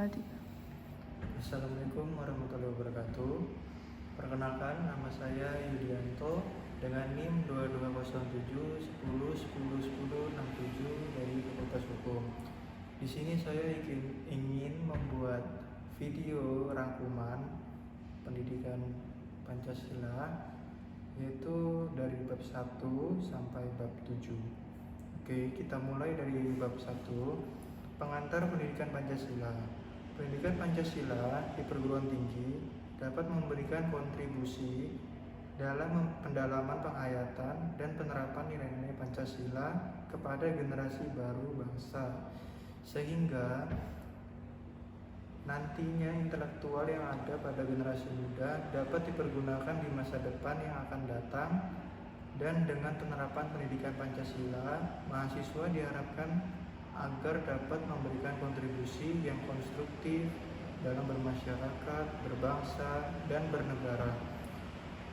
Assalamualaikum warahmatullahi wabarakatuh. Perkenalkan, nama saya Yudianto dengan NIM 220710101067 dari Fakultas Hukum. Di sini saya ingin membuat video rangkuman pendidikan Pancasila, yaitu dari bab 1 sampai bab 7. Oke, kita mulai dari bab 1, pengantar pendidikan Pancasila. Pendidikan Pancasila di perguruan tinggi dapat memberikan kontribusi dalam pendalaman penghayatan dan penerapan nilai-nilai Pancasila kepada generasi baru bangsa, sehingga nantinya intelektual yang ada pada generasi muda dapat dipergunakan di masa depan yang akan datang. Dan dengan penerapan pendidikan Pancasila, mahasiswa diharapkan agar dapat memberikan kontribusi yang konstruktif dalam bermasyarakat, berbangsa, dan bernegara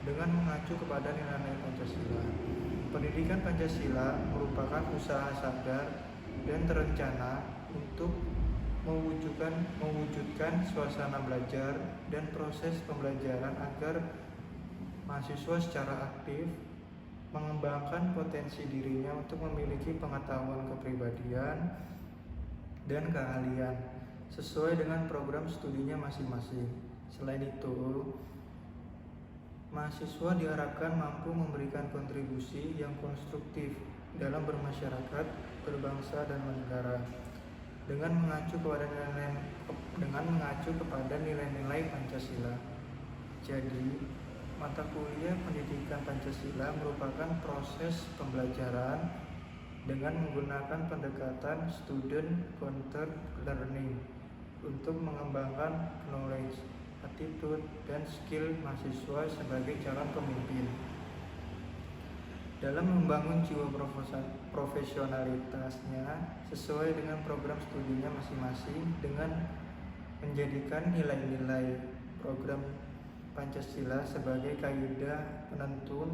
dengan mengacu kepada nilai-nilai Pancasila. Pendidikan Pancasila merupakan usaha sadar dan terencana untuk mewujudkan suasana belajar dan proses pembelajaran agar mahasiswa secara aktif mengembangkan potensi dirinya untuk memiliki pengetahuan kepribadian dan keahlian sesuai dengan program studinya masing-masing. Selain itu, mahasiswa diharapkan mampu memberikan kontribusi yang konstruktif dalam bermasyarakat, berbangsa, dan bernegara dengan mengacu kepada nilai-nilai Pancasila. Jadi, mata kuliah pendidikan Pancasila merupakan proses pembelajaran dengan menggunakan pendekatan student-centered learning untuk mengembangkan knowledge, attitude, dan skill mahasiswa sebagai calon pemimpin. Dalam membangun jiwa profesionalitasnya sesuai dengan program studinya masing-masing dengan menjadikan nilai-nilai program Pancasila sebagai kaidah penentu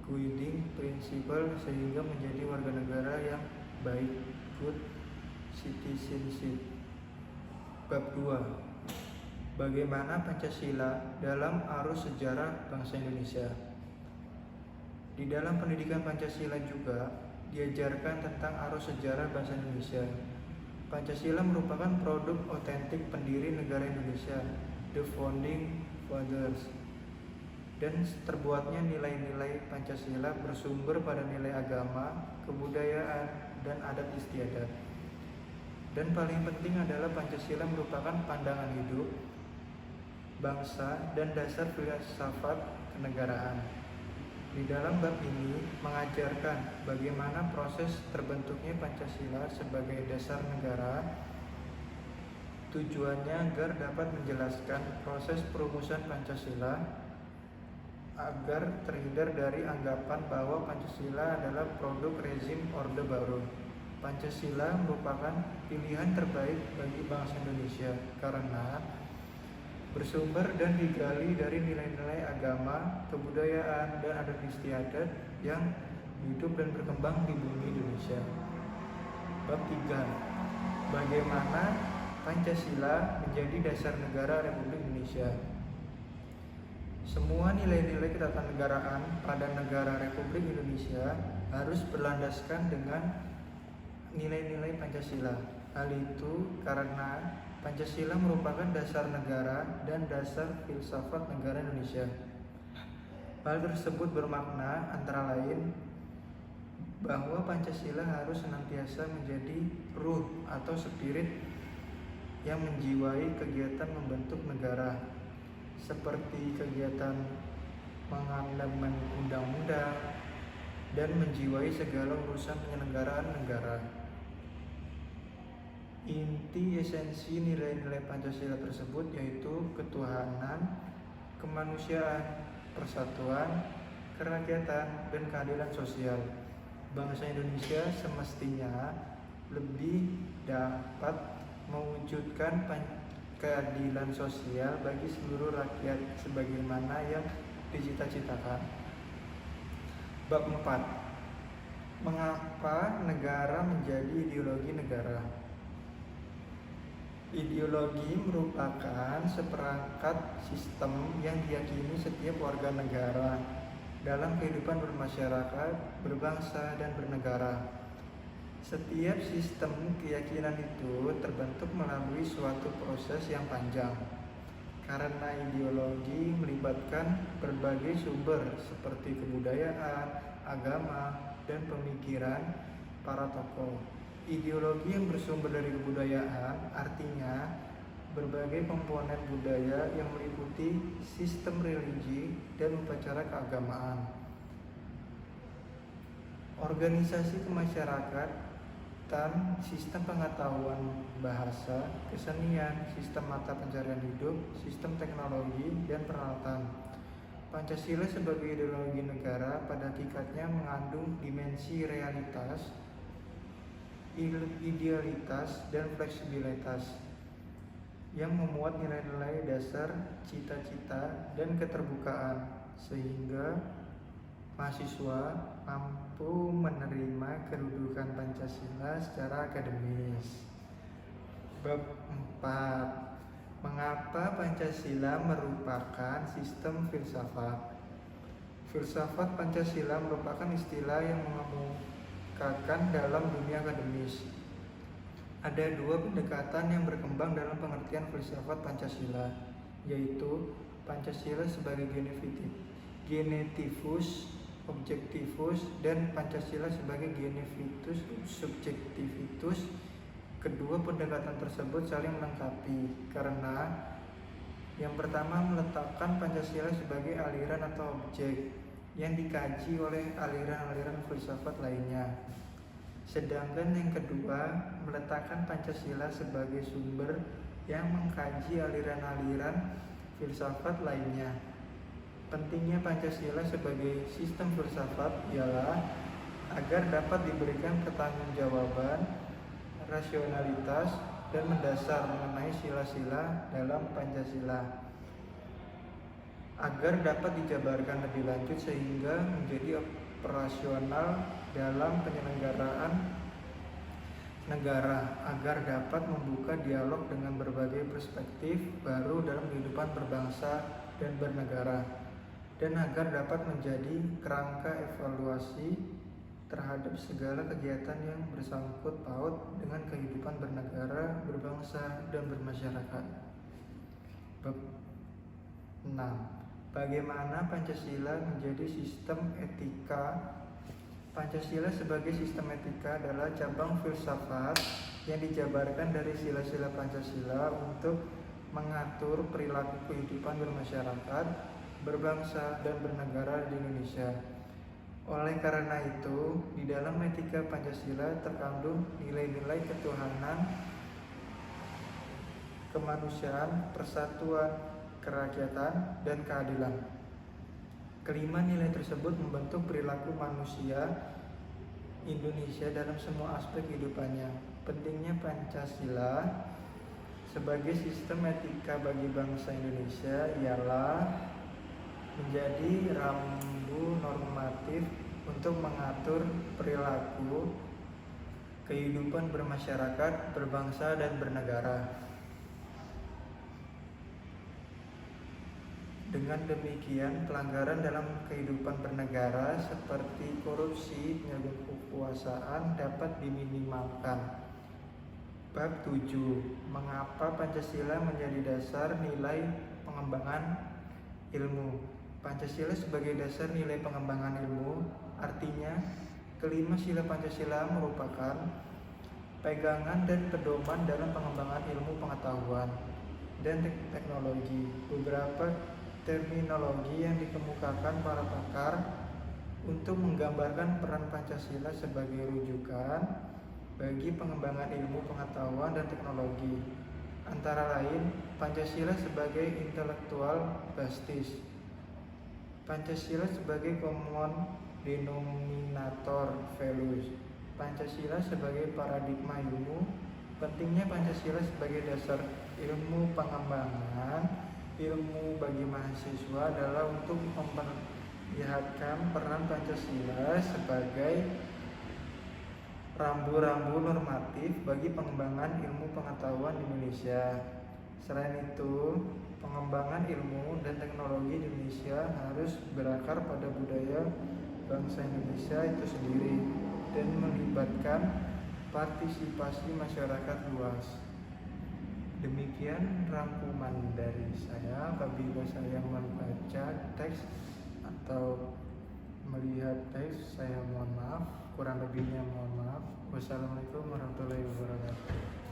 guiding principle sehingga menjadi warga negara yang baik, good citizenship. Bab 2. Bagaimana Pancasila dalam arus sejarah bangsa Indonesia. Di dalam pendidikan Pancasila juga diajarkan tentang arus sejarah bangsa Indonesia. Pancasila merupakan produk otentik pendiri negara Indonesia, the founding fathers, dan terbuatnya nilai-nilai Pancasila bersumber pada nilai agama, kebudayaan, dan adat istiadat. Dan paling penting adalah Pancasila merupakan pandangan hidup bangsa dan dasar filsafat kenegaraan. Di dalam bab ini mengajarkan bagaimana proses terbentuknya Pancasila sebagai dasar negara. Tujuannya agar dapat menjelaskan proses perumusan Pancasila agar terhindar dari anggapan bahwa Pancasila adalah produk rezim Orde Baru. Pancasila merupakan pilihan terbaik bagi bangsa Indonesia karena bersumber dan digali dari nilai-nilai agama, kebudayaan, dan adat istiadat yang hidup dan berkembang di bumi Indonesia. Bab 3. Bagaimana Pancasila menjadi dasar negara Republik Indonesia. Semua nilai-nilai ketatanegaraan pada negara Republik Indonesia harus berlandaskan dengan nilai-nilai Pancasila. Hal itu karena Pancasila merupakan dasar negara dan dasar filsafat negara Indonesia. Hal tersebut bermakna antara lain bahwa Pancasila harus senantiasa menjadi ruh atau spirit yang menjiwai kegiatan membentuk negara, seperti kegiatan mengamandemen undang-undang dan menjiwai segala urusan penyelenggaraan negara. Inti esensi nilai-nilai Pancasila tersebut yaitu ketuhanan, kemanusiaan, persatuan, kerakyatan, dan keadilan sosial. Bangsa Indonesia semestinya lebih dapat mewujudkan keadilan sosial bagi seluruh rakyat sebagaimana yang dicita-citakan. Bab 4. Mengapa negara menjadi ideologi negara? Ideologi merupakan seperangkat sistem yang diyakini setiap warga negara dalam kehidupan bermasyarakat, berbangsa, dan bernegara. Setiap sistem keyakinan itu terbentuk melalui suatu proses yang panjang. Karena ideologi melibatkan berbagai sumber seperti kebudayaan, agama, dan pemikiran para tokoh. Ideologi yang bersumber dari kebudayaan artinya berbagai komponen budaya yang meliputi sistem religi dan upacara keagamaan. Organisasi kemasyarakatan, sistem pengetahuan bahasa, kesenian, sistem mata pencarian hidup, sistem teknologi, dan peralatan. Pancasila sebagai ideologi negara pada hakikatnya mengandung dimensi realitas, idealitas, dan fleksibilitas yang memuat nilai-nilai dasar, cita-cita, dan keterbukaan sehingga mahasiswa mampu menerima kedudukan Pancasila secara akademis. Bab 4. Mengapa Pancasila merupakan sistem filsafat? Filsafat Pancasila merupakan istilah yang mengemukakan dalam dunia akademis. Ada dua pendekatan yang berkembang dalam pengertian filsafat Pancasila, yaitu Pancasila sebagai genetivus objektivus dan Pancasila sebagai genevitus subjektivitus. Kedua pendekatan tersebut saling melengkapi karena yang pertama meletakkan Pancasila sebagai aliran atau objek yang dikaji oleh aliran-aliran filsafat lainnya. Sedangkan yang kedua meletakkan Pancasila sebagai sumber yang mengkaji aliran-aliran filsafat lainnya. Pentingnya Pancasila sebagai sistem filsafat ialah agar dapat diberikan pertanggungjawaban, rasionalitas, dan mendasar mengenai sila-sila dalam Pancasila, agar dapat dijabarkan lebih lanjut sehingga menjadi operasional dalam penyelenggaraan negara, agar dapat membuka dialog dengan berbagai perspektif baru dalam kehidupan berbangsa dan bernegara, dan agar dapat menjadi kerangka evaluasi terhadap segala kegiatan yang bersangkut paut dengan kehidupan bernegara, berbangsa, dan bermasyarakat. Bab 6. Bagaimana Pancasila menjadi sistem etika? Pancasila sebagai sistem etika adalah cabang filsafat yang dijabarkan dari sila-sila Pancasila untuk mengatur perilaku kehidupan bermasyarakat, berbangsa, dan bernegara di Indonesia. Oleh karena itu, di dalam etika Pancasila terkandung nilai-nilai ketuhanan, kemanusiaan, persatuan, kerakyatan, dan keadilan. Kelima nilai tersebut membentuk perilaku manusia Indonesia dalam semua aspek kehidupannya. Pentingnya Pancasila sebagai sistem etika bagi bangsa Indonesia ialah menjadi rambu normatif untuk mengatur perilaku kehidupan bermasyarakat, berbangsa, dan bernegara. Dengan demikian, pelanggaran dalam kehidupan bernegara seperti korupsi, penyalahgunaan kekuasaan dapat diminimalkan. Bab 7. Mengapa Pancasila menjadi dasar nilai pengembangan ilmu? Pancasila sebagai dasar nilai pengembangan ilmu artinya kelima sila Pancasila merupakan pegangan dan pedoman dalam pengembangan ilmu pengetahuan dan teknologi. Beberapa terminologi yang dikemukakan para pakar untuk menggambarkan peran Pancasila sebagai rujukan bagi pengembangan ilmu pengetahuan dan teknologi, antara lain Pancasila sebagai intelektual basis, Pancasila sebagai common denominator values, Pancasila sebagai paradigma ilmu, pentingnya Pancasila sebagai dasar ilmu pengembangan ilmu bagi mahasiswa adalah untuk memperlihatkan peran Pancasila sebagai rambu-rambu normatif bagi pengembangan ilmu pengetahuan di Indonesia. Selain itu, pengembangan ilmu dan teknologi di Indonesia harus berakar pada budaya bangsa Indonesia itu sendiri dan melibatkan partisipasi masyarakat luas. Demikian rangkuman dari saya. Apabila saya membaca teks atau melihat teks, saya mohon maaf. Kurang lebihnya mohon maaf. Wassalamualaikum warahmatullahi wabarakatuh.